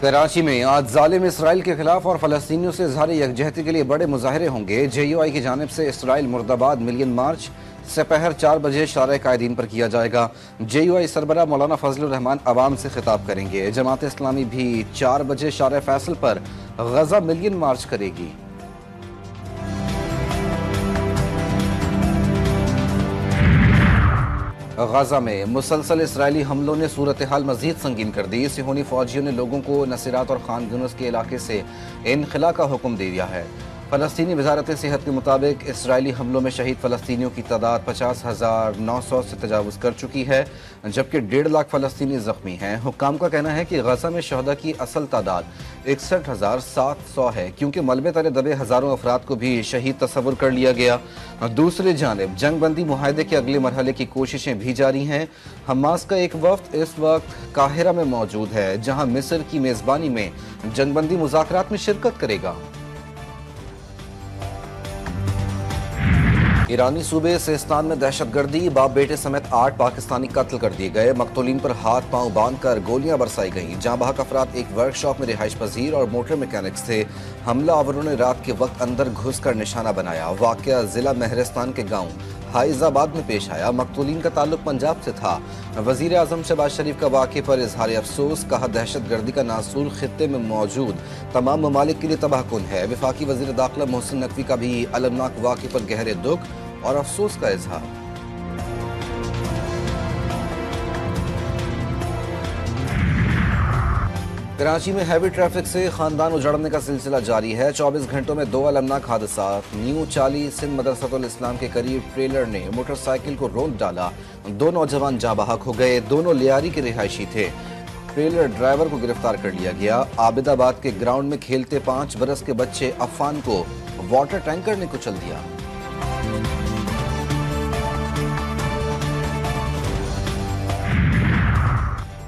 कराची में आज जालिम इसराइल के खिलाफ और फलस्तीनियों से इजहार यकजहती के लिए बड़े मुजाहरे होंगे। JUI की जानिब से इसराइल मुर्दाबाद मिलियन मार्च दोपहर 4 बजे शारे कायदीन पर किया जाएगा। JUI सरबरा मौलाना फजलुर रहमान अवाम से खिताब करेंगे। जमात इस्लामी भी 4 बजे शारे फैसल पर गजा मिलियन मार्च करेगी। गाजा में मुसलसल इसराइली हमलों ने सूरत हाल मजीद संगीन कर दी। सिहोनी फौजियों ने लोगों को नसीरात और खान यूनुस के इलाके से इनखला का हुक्म दे दिया है। फलस्तीनी वजारत सेहत के मुताबिक इसराइली हमलों में शहीद फलस्तीनियों की तादाद 50,900 से तजावुज़ कर चुकी है, जबकि 1.5 लाख फलस्तीनी जख्मी हैं। हुक्काम का कहना है कि गजा में शहदा की असल तादाद 61,700 है, क्योंकि मलबे तले दबे हज़ारों अफराद को भी शहीद तस्वुर कर लिया गया। दूसरी जानिब जंगबंदी मुआहदे के अगले मरहले की कोशिशें भी जारी हैं। हमास का एक वफ्द इस वक्त काहिरा में मौजूद है, जहाँ मिस्र की मेज़बानी में जंगबंदी मुज़ाकरात में शिरकत करेगा। ईरानी सूबे सिस्तान में दहशतगर्दी, बाप बेटे समेत 8 पाकिस्तानी कत्ल कर दिए गए। मकतूलीन पर हाथ पांव बांधकर गोलियां बरसाई गईं। जाँ बहक अफराद एक वर्कशॉप में रिहाइश पजीर और मोटर मैकेनिक्स थे। हमलावरों ने रात के वक्त अंदर घुसकर निशाना बनाया। वाकया जिला महरिस्तान के गांव हाइजाबाद में पेश आया। मकतूलीन का ताल्लुक पंजाब से था। वजीर आजम शहबाज शरीफ का वाक़े पर इजहार अफसोस, कहा दहशतगर्दी का नासूर खित्ते में मौजूद तमाम ममालिक के लिए तबाहकुन है। वफाकी वजीर दाखिला मोहसिन नकवी का भी अलमनाक वाक़े पर गहरे दुख और अफसोस का इजहार। कराची में हैवी ट्रैफिक से खानदान उजड़ने का सिलसिला जारी है। 24 घंटों में 2 अलमनाक हादसात। न्यू चाली सिंध मदरसतुल इस्लाम के करीब ट्रेलर ने मोटरसाइकिल को रौंद डाला। 2 नौजवान जाँ बहक हो गए। दोनों लियारी के रिहायशी थे। ट्रेलर ड्राइवर को गिरफ्तार कर लिया गया। आबिदाबाद के ग्राउंड में खेलते 5 बरस के बच्चे अफान को वाटर टैंकर ने कुचल दिया।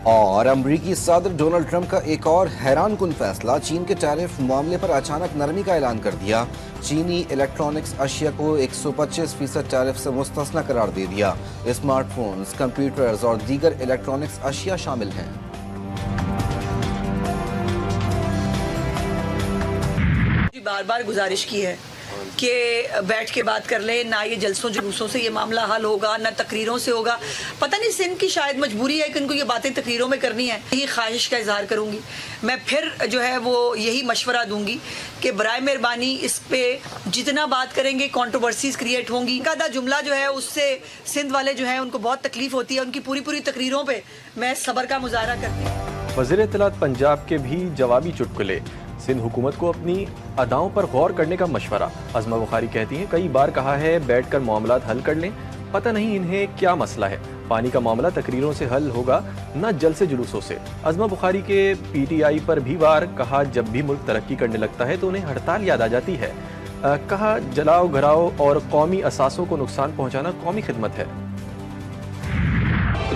और अमरीकी सदर डोनाल्ड ट्रंप का एक और हैरान कुन फैसला। चीन के टैरिफ मामले पर अचानक नरमी का ऐलान कर दिया। चीनी इलेक्ट्रॉनिक्स अशिया को 125% टैरिफ से मुस्तस्ना करार दे दिया। स्मार्टफोन्स, कंप्यूटर्स और दीगर इलेक्ट्रॉनिक्स अशिया शामिल हैं। बार बार गुजारिश की है कि बैठ के बात कर ले, ना ये जलसों जुलूसों से ये मामला हल होगा, ना तकरीरों से होगा। पता नहीं सिंध की शायद मजबूरी है कि इनको ये बातें तकरीरों में करनी है। यही ख्वाहिश का इजहार करूंगी। मैं फिर जो है वो यही मशवरा दूंगी कि बराए मेहरबानी इस पे जितना बात करेंगे कंट्रोवर्सीज क्रिएट होंगी। आधा जुमला जो है उससे सिंध वाले जो है उनको बहुत तकलीफ होती है। उनकी पूरी तकरीरों पर मैं सब्र का मुजाहरा करती हूँ। वज़ीर इत्तलात पंजाब के भी जवाबी चुटकुले। सिंध हुकूमत को अपनी अदाओं पर गौर करने का मशवरा। अज़मा बुखारी कहती हैं, कई बार कहा है बैठकर मामलात हल कर लें, पता नहीं इन्हें क्या मसला है। पानी का मामला तकरीरों से हल होगा, न जलसे जुलूसों से। अज़मा बुखारी के PTI पर भी वार। कहा जब भी मुल्क तरक्की करने लगता है तो उन्हें हड़ताल याद आ जाती है। कहा जलाओ घराओ और कौमी असासों को नुकसान पहुँचाना कौमी खिदमत है।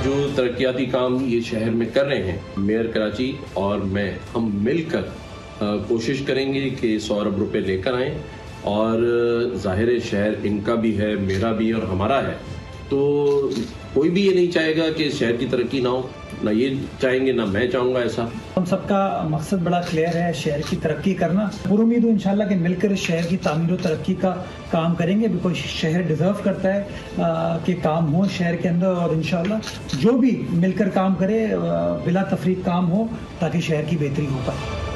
जो तरक्याती काम ये शहर में कर रहे हैं, मेयर कराची और मैं, हम मिलकर कोशिश करेंगे कि 100 अरब रुपए लेकर आएँ। और ज़ाहिर शहर इनका भी है, मेरा भी और हमारा है। तो कोई भी ये नहीं चाहेगा कि शहर की तरक्की ना हो, ना ये चाहेंगे, ना मैं चाहूँगा ऐसा। हम सबका मकसद बड़ा क्लियर है, शहर की तरक्की करना। पूरी उम्मीद हो इंशाल्लाह कि मिलकर शहर की तामीर और तरक्की का काम करेंगे। बिकॉज शहर डिजर्व करता है कि काम हो शहर के अंदर, और इंशाल्लाह जो भी मिलकर काम करे बिला तफरीक काम हो, ताकि शहर की बेहतरी हो पाए।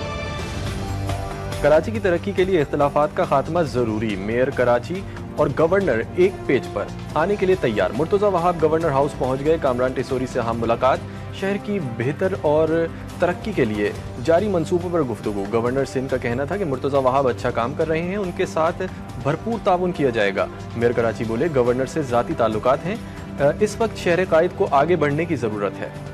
कराची की तरक्की के लिए इख्तिलाफात का खात्मा जरूरी। मेयर कराची और गवर्नर एक पेज पर आने के लिए तैयार। मुर्तज़ा वहाब गवर्नर हाउस पहुंच गए। कामरान टिसोरी से अहम मुलाकात। शहर की बेहतर और तरक्की के लिए जारी मंसूबों पर गुफ्तगू। गवर्नर सिंध का कहना था कि मुर्तज़ा वहाब अच्छा काम कर रहे हैं, उनके साथ भरपूर ताउन किया जाएगा। मेयर कराची बोले गवर्नर से ज़ाती ताल्लुकात हैं, इस वक्त शहर कायद को आगे बढ़ने की ज़रूरत है।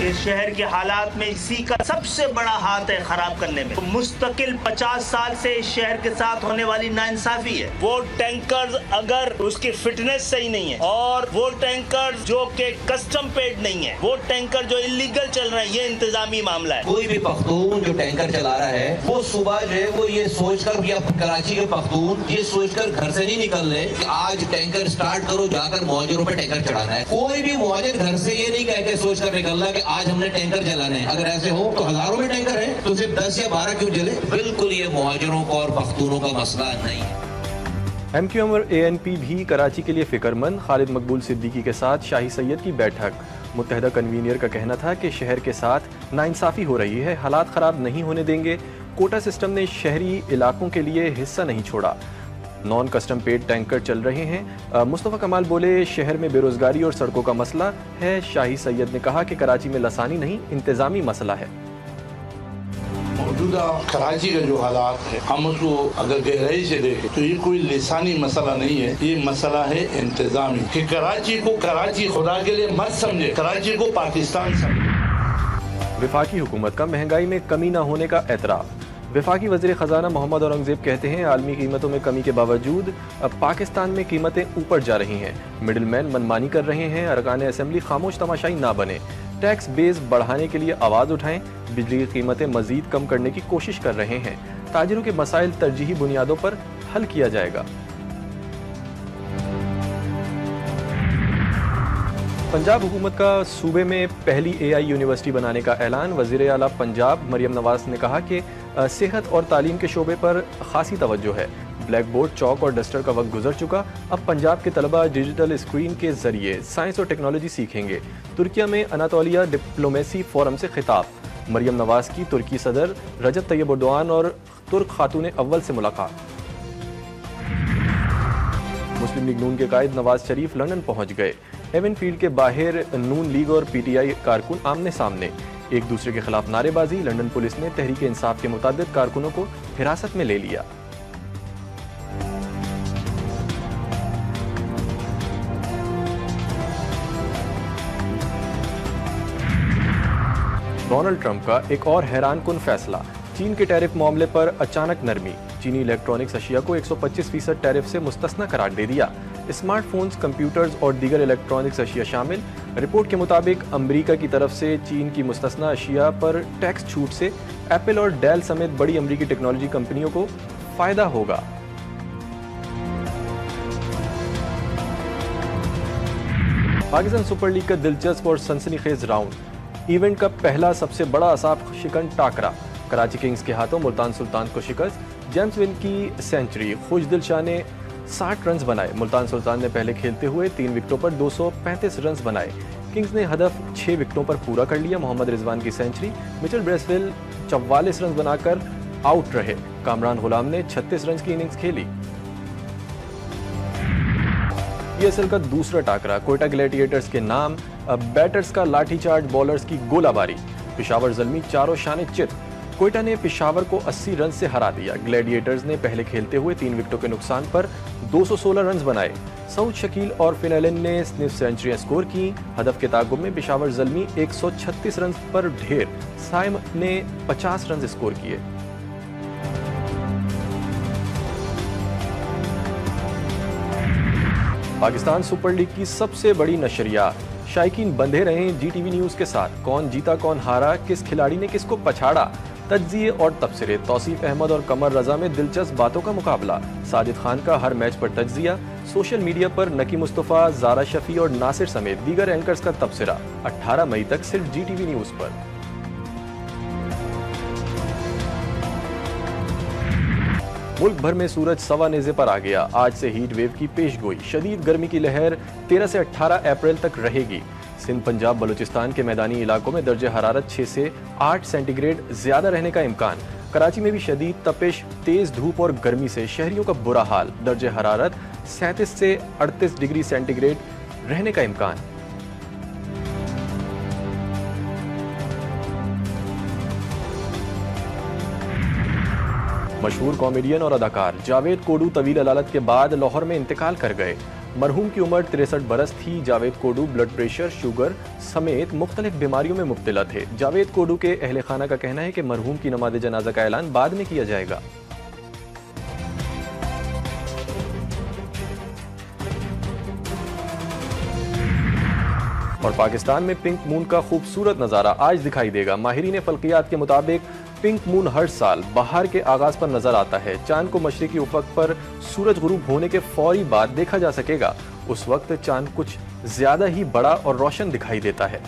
इस शहर के हालात में इसी का सबसे बड़ा हाथ है खराब करने में। मुस्तकिल 50 साल से इस शहर के साथ होने वाली नाइंसाफी है। वो टैंकर्स अगर उसकी फिटनेस सही नहीं है, और वो टैंकर जो कि कस्टम पेड नहीं है, वो टैंकर जो इलीगल चल रहे हैं, ये इंतजामी मामला है। कोई भी पख्तून जो टैंकर चला रहा है वो सुबह जो है वो ये सोचकर, या कराची के पख्तून ये सोचकर घर से नहीं निकल रहे कि आज टैंकर स्टार्ट करो, जाकर मुहाजिरों पे टैंकर चढ़ाना है। कोई भी मुहाजिर घर से ये नहीं कह के सोचकर निकलना कि आज हमने टैंकर जलाने हैं। अगर ऐसे हो तो हजारों में टैंकर है, तो सिर्फ 10 या 12 क्यों जले? बिल्कुल ये मुहाजिरों का और पख्तूनों का मसला नहीं है। MQM और ANP भी कराची के लिए फिक्रमंद। खालिद मकबूल सिद्दीकी के साथ शाही सैयद की बैठक। मुत्तहदा कन्वीनियर का कहना था कि शहर के साथ नाइंसाफ़ी हो रही है, हालात ख़राब नहीं होने देंगे। कोटा सिस्टम ने शहरी इलाकों के लिए हिस्सा नहीं छोड़ा। नॉन कस्टम पेड टैंकर चल रहे हैं। मुस्तफ़ा कमाल बोले, शहर में बेरोज़गारी और सड़कों का मसला है। शाही सैयद ने कहा कि कराची में लसानी नहीं, इंतज़ामी मसला है। मौजूदा कराची का जो हालात है, हम उसको अगर गहराई से देखें तो ये कोई लिसानी मसला नहीं है, ये मसला है इंतजामी। कि कराची को कराची खुदा के लिए मत समझे, कराची को पाकिस्तान समझे। वफाकी हुकूमत का महंगाई में कमी न होने का एतराफ़। वफाकी वज़ीर ख़जाना मोहम्मद औरंगज़ेब कहते हैं, आलमी कीमतों में कमी के बावजूद अब पाकिस्तान में कीमतें ऊपर जा रही हैं। मिडिल मैन मनमानी कर रहे हैं। अरकान असम्बली खामोश तमाशाई ना बने, टैक्स बेस बढ़ाने के लिए आवाज़ उठाएं। बिजली की कीमतें मज़ीद कम करने की कोशिश कर रहे हैं। ताजिरों के मसाइल तरजीही बुनियादों पर हल किया जाएगा। पंजाब हुकूमत का सूबे में पहली AI यूनिवर्सिटी बनाने का ऐलान। वज़ीर आला पंजाब मरियम नवाज़ ने कहा कि सेहत और तालीम के शोबे पर खासी तवज्जो है। ब्लैक बोर्ड, चौक और डस्टर का वक्त गुजर चुका। अब पंजाब के तलबा डिजिटल स्क्रीन के जरिए साइंस और टेक्नोलॉजी सीखेंगे। तुर्किया में अनातोलिया डिप्लोमेसी फोरम से खिताब। मरियम नवाज़ की तुर्की सदर रजब तैयब एर्दोआन और तुर्क खातून अव्वल से मुलाकात। मुस्लिम लीग नून के कायद नवाज शरीफ लंदन पहुंच गए। एवन फील्ड के बाहर नून लीग और PTI कारकुन आमने सामने, एक दूसरे के खिलाफ नारेबाजी। लंदन पुलिस ने तहरीक इंसाफ के मुताबिक कारकुनों को हिरासत में ले लिया। डोनाल्ड ट्रंप का एक और हैरानकुन फैसला। चीन के टैरिफ मामले पर अचानक नरमी। चीनी इलेक्ट्रॉनिक्स अशिया को 125% टैरिफ से मुस्तस्ना करार दे दिया। स्मार्टफोन्स, कंप्यूटर्स और दीगर इलेक्ट्रॉनिक्स अशिया शामिल। रिपोर्ट के मुताबिक अमेरिका की तरफ से चीन की मुस्तस्ना अशिया पर टैक्स छूट से एप्पल और डेल समेत बड़ी अमेरिकी टेक्नोलॉजी कंपनियों को फायदा होगा। पाकिस्तान सुपर लीग का दिलचस्प और सनसनीखेज राउंड। इवेंट का पहला सबसे बड़ा असाब शिकन टाकरा। कराची किंग्स के हाथों मुल्तान सुल्तान को शिकस्त। जेम्स विन की सेंचुरी। खुशदिल शाह ने 60 रन बनाए। मुल्तान सुल्तान ने पहले खेलते हुए 3 विकेटों पर 235 रन बनाए। किंग्स ने हदफ 6 विकेटों पर पूरा कर लिया। मोहम्मद रिजवान की सेंचुरी। मिचेल ब्रेसवेल 44 रन बनाकर आउट रहे। कामरान गुलाम ने 36 रन की इनिंग्स खेली। PSL का दूसरा टाकरा। कोयटा ग्लैडिएटर्स के नाम, बैटर्स का लाठीचार्ज, बॉलर्स की गोलाबारी। पेशावर ज़ल्मी चारों शाने चित। कोयटा ने पेशावर को 80 रन से हरा दिया। ग्लैडिएटर्स ने पहले खेलते हुए 3 विकेटों के नुकसान पर 216 रन बनाए। सऊद शकील और फिनैलन ने स्निफ सेंचुरियां स्कोर की। हदफ के ताक़ुब में पेशावर ज़ल्मी 136 रन पर ढेर। साइम ने 50 रन स्कोर किए। पाकिस्तान सुपर लीग की सबसे बड़ी नशरिया। शायकीन बंधे रहें GTV न्यूज़ के साथ। कौन जीता कौन हारा, किस खिलाड़ी ने किसको पछाड़ा, तज्जिए और तबसरे। तौसीफ अहमद और कमर रजा में दिलचस्प बातों का मुकाबला। साजिद खान का हर मैच पर तज्जिया। सोशल मीडिया पर नकी मुस्तफ़ा, ज़ारा शफी और नासिर समेत दीगर एंकर्स का तबसरा। 18 मई तक सिर्फ GTV न्यूज़ पर। मुल्क भर में सूरज सवा नेज़े पर आ गया। आज से हीट वेव की पेशगोई। शदीद गर्मी की लहर 13 से 18 अप्रैल तक रहेगी। सिंध, पंजाब, बलूचिस्तान के मैदानी इलाकों में दर्जे हरारत 6 से 8 सेंटीग्रेड ज्यादा रहने का इम्कान। कराची में भी शदीद तपिश, तेज धूप और गर्मी से शहरियों का बुरा हाल। दर्जे हरारत 37 से 38 डिग्री सेंटीग्रेड रहने का इम्कान। मशहूर कॉमेडियन और अदाकार जावेद कोडू तवील अदालत के बाद लाहौर में इंतकाल कर गए। मरहूम की उम्र 63 बरस थी। जावेद कोडू ब्लड प्रेशर, शुगर समेत मुख्तलिफ बीमारियों में मुब्तला थे। जावेद कोडू के अहले खाना का कहना है कि मरहूम की नमाज जनाजा का ऐलान बाद में किया जाएगा। और पाकिस्तान में पिंक मून का खूबसूरत नज़ारा आज दिखाई देगा। माहिरीन फल्कियात के मुताबिक पिंक मून हर साल बहार के आगाज पर नजर आता है। चांद को मशरिकी उफक पर सूरज गुरूब होने के फौरी बाद देखा जा सकेगा। उस वक्त चांद कुछ ज्यादा ही बड़ा और रोशन दिखाई देता है।